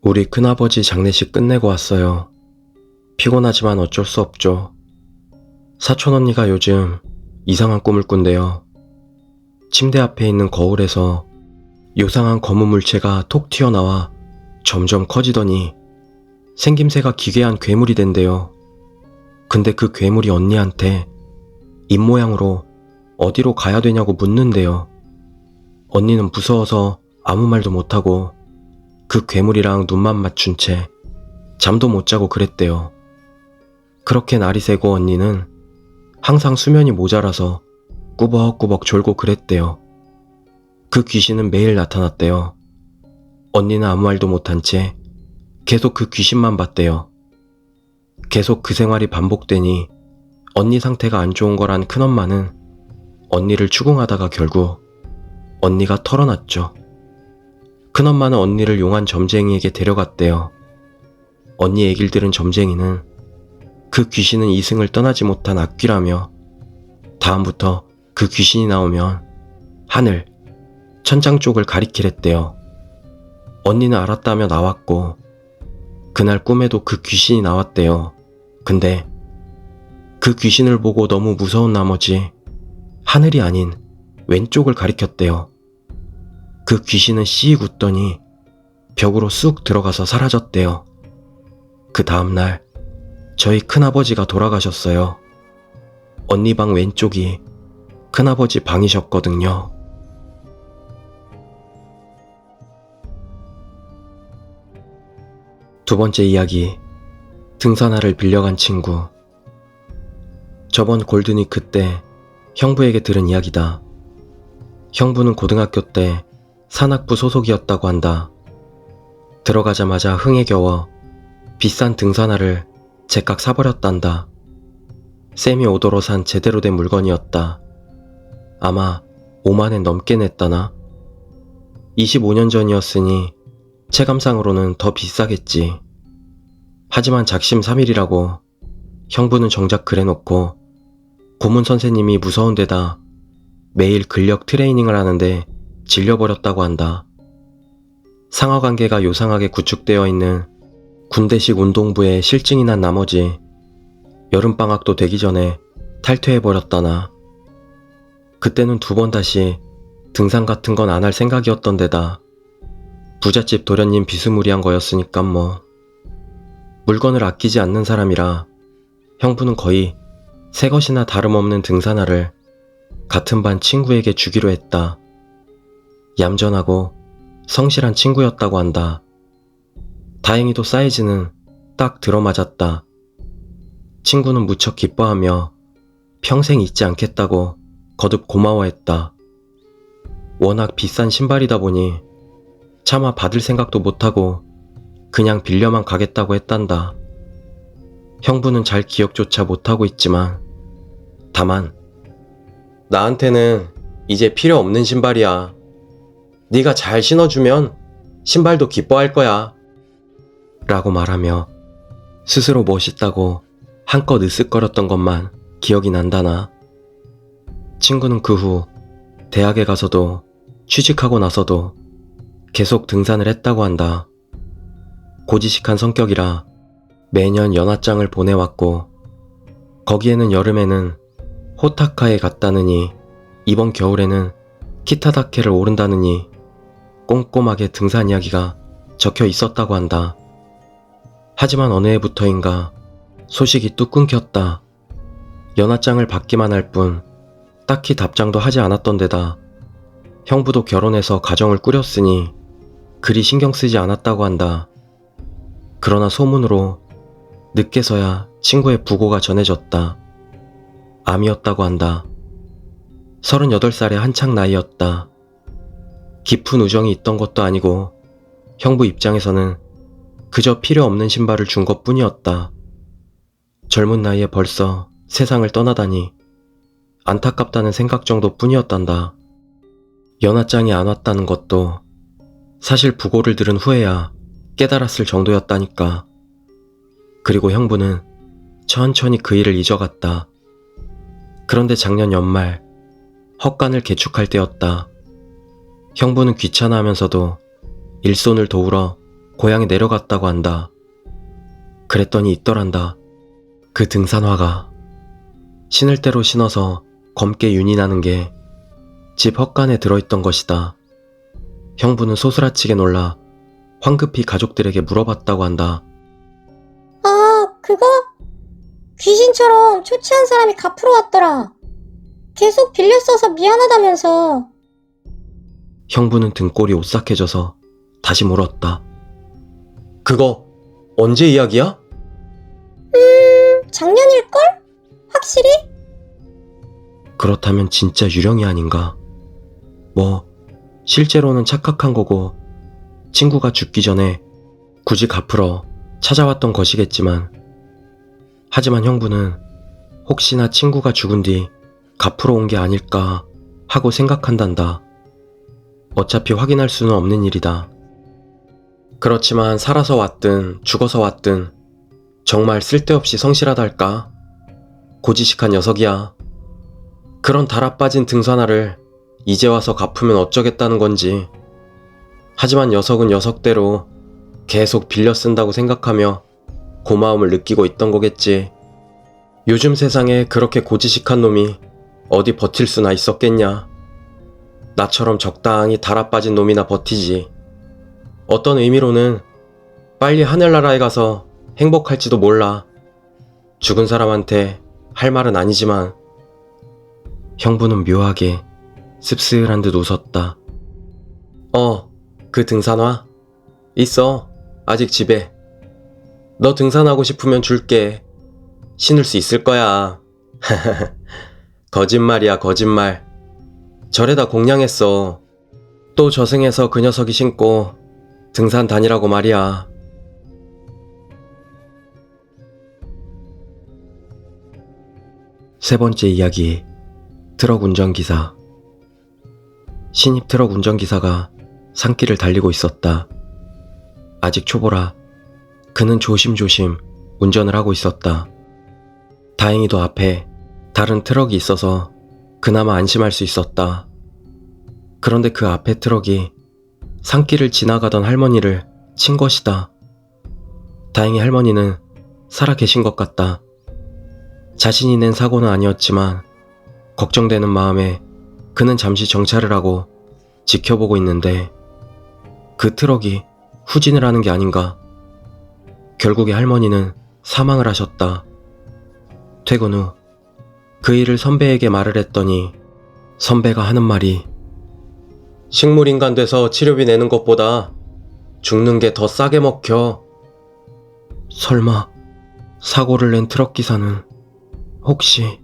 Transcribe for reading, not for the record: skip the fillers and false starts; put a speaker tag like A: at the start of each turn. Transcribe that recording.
A: 우리 큰아버지 장례식 끝내고 왔어요. 피곤하지만 어쩔 수 없죠. 사촌언니가 요즘 이상한 꿈을 꾼대요. 침대 앞에 있는 거울에서 요상한 검은 물체가 톡 튀어나와 점점 커지더니 생김새가 기괴한 괴물이 된대요. 근데 그 괴물이 언니한테 입모양으로 어디로 가야 되냐고 묻는데요. 언니는 무서워서 아무 말도 못하고 그 괴물이랑 눈만 맞춘 채 잠도 못 자고 그랬대요. 그렇게 날이 새고 언니는 항상 수면이 모자라서 꾸벅꾸벅 졸고 그랬대요. 그 귀신은 매일 나타났대요. 언니는 아무 말도 못한 채 계속 그 귀신만 봤대요. 계속 그 생활이 반복되니 언니 상태가 안 좋은 거란 큰엄마는 언니를 추궁하다가 결국 언니가 털어놨죠. 큰엄마는 언니를 용한 점쟁이에게 데려갔대요. 언니 얘길 들은 점쟁이는 그 귀신은 이승을 떠나지 못한 악귀라며 다음부터 그 귀신이 나오면 하늘, 천장 쪽을 가리키랬대요. 언니는 알았다며 나왔고 그날 꿈에도 그 귀신이 나왔대요. 근데 그 귀신을 보고 너무 무서운 나머지 하늘이 아닌 왼쪽을 가리켰대요. 그 귀신은 씩 웃더니 벽으로 쑥 들어가서 사라졌대요. 그 다음날 저희 큰아버지가 돌아가셨어요. 언니 방 왼쪽이 큰아버지 방이셨거든요. 두 번째 이야기, 등산화를 빌려간 친구. 저번 골든위크 때 형부에게 들은 이야기다. 형부는 고등학교 때 산악부 소속이었다고 한다. 들어가자마자 흥에 겨워 비싼 등산화를 제깍 사버렸단다. 쌤이 오더러 산 제대로 된 물건이었다. 아마 5만엔 넘게 냈다나? 25년 전이었으니 체감상으로는 더 비싸겠지. 하지만 작심삼일이라고 형부는 정작 그래놓고 고문 선생님이 무서운 데다 매일 근력 트레이닝을 하는데 질려버렸다고 한다. 상하관계가 요상하게 구축되어 있는 군대식 운동부에 실증이 난 나머지 여름방학도 되기 전에 탈퇴해버렸다나. 그때는 두 번 다시 등산 같은 건 안 할 생각이었던 데다 부잣집 도련님 비스무리한 거였으니까 뭐. 물건을 아끼지 않는 사람이라 형부는 거의 새 것이나 다름없는 등산화를 같은 반 친구에게 주기로 했다. 얌전하고 성실한 친구였다고 한다. 다행히도 사이즈는 딱 들어맞았다. 친구는 무척 기뻐하며 평생 잊지 않겠다고 거듭 고마워했다. 워낙 비싼 신발이다 보니 차마 받을 생각도 못하고 그냥 빌려만 가겠다고 했단다. 형부는 잘 기억조차 못하고 있지만 다만 나한테는 이제 필요 없는 신발이야. 네가 잘 신어주면 신발도 기뻐할 거야. 라고 말하며 스스로 멋있다고 한껏 으쓱거렸던 것만 기억이 난다나. 친구는 그 후 대학에 가서도 취직하고 나서도 계속 등산을 했다고 한다. 고지식한 성격이라 매년 연하장을 보내왔고 거기에는 여름에는 호타카에 갔다느니 이번 겨울에는 키타다케를 오른다느니 꼼꼼하게 등산 이야기가 적혀 있었다고 한다. 하지만 어느 해부터인가 소식이 뚝 끊겼다. 연하장을 받기만 할 뿐 딱히 답장도 하지 않았던 데다 형부도 결혼해서 가정을 꾸렸으니 그리 신경 쓰지 않았다고 한다. 그러나 소문으로 늦게서야 친구의 부고가 전해졌다. 암이었다고 한다. 38살의 한창 나이였다. 깊은 우정이 있던 것도 아니고 형부 입장에서는 그저 필요 없는 신발을 준 것뿐이었다. 젊은 나이에 벌써 세상을 떠나다니 안타깝다는 생각 정도뿐이었단다. 연하장이 안 왔다는 것도 사실 부고를 들은 후에야 깨달았을 정도였다니까. 그리고 형부는 천천히 그 일을 잊어갔다. 그런데 작년 연말 헛간을 개축할 때였다. 형부는 귀찮아하면서도 일손을 도우러 고향에 내려갔다고 한다. 그랬더니 있더란다. 그 등산화가 신을 대로 신어서 검게 윤이 나는 게 집 헛간에 들어있던 것이다. 형부는 소스라치게 놀라 황급히 가족들에게 물어봤다고 한다.
B: 아, 그거? 귀신처럼 초췌한 사람이 갚으러 왔더라. 계속 빌려 써서 미안하다면서.
A: 형부는 등골이 오싹해져서 다시 물었다. 그거 언제 이야기야?
B: 작년일걸? 확실히?
A: 그렇다면 진짜 유령이 아닌가? 뭐 실제로는 착각한 거고 친구가 죽기 전에 굳이 갚으러 찾아왔던 것이겠지만, 하지만 형부는 혹시나 친구가 죽은 뒤 갚으러 온 게 아닐까 하고 생각한단다. 어차피 확인할 수는 없는 일이다. 그렇지만 살아서 왔든 죽어서 왔든 정말 쓸데없이 성실하달까? 고지식한 녀석이야. 그런 달아빠진 등산화를 이제 와서 갚으면 어쩌겠다는 건지. 하지만 녀석은 녀석대로 계속 빌려 쓴다고 생각하며 고마움을 느끼고 있던 거겠지. 요즘 세상에 그렇게 고지식한 놈이 어디 버틸 수나 있었겠냐. 나처럼 적당히 달아빠진 놈이나 버티지. 어떤 의미로는 빨리 하늘나라에 가서 행복할지도 몰라. 죽은 사람한테 할 말은 아니지만. 형부는 묘하게 씁쓸한 듯 웃었다. 그 등산화? 있어. 아직 집에. 너 등산하고 싶으면 줄게. 신을 수 있을 거야. 거짓말이야, 거짓말. 절에다 공양했어. 또 저승에서 그 녀석이 신고 등산 다니라고 말이야. 세 번째 이야기. 트럭 운전기사. 신입 트럭 운전기사가 산길을 달리고 있었다. 아직 초보라 그는 조심조심 운전을 하고 있었다. 다행히도 앞에 다른 트럭이 있어서 그나마 안심할 수 있었다. 그런데 그 앞에 트럭이 산길을 지나가던 할머니를 친 것이다. 다행히 할머니는 살아 계신 것 같다. 자신이 낸 사고는 아니었지만 걱정되는 마음에 그는 잠시 정차를 하고 지켜보고 있는데, 그 트럭이 후진을 하는 게 아닌가. 결국에 할머니는 사망을 하셨다. 퇴근 후 그 일을 선배에게 말을 했더니 선배가 하는 말이, 식물인간 돼서 치료비 내는 것보다 죽는 게 더 싸게 먹혀. 설마 사고를 낸 트럭 기사는 혹시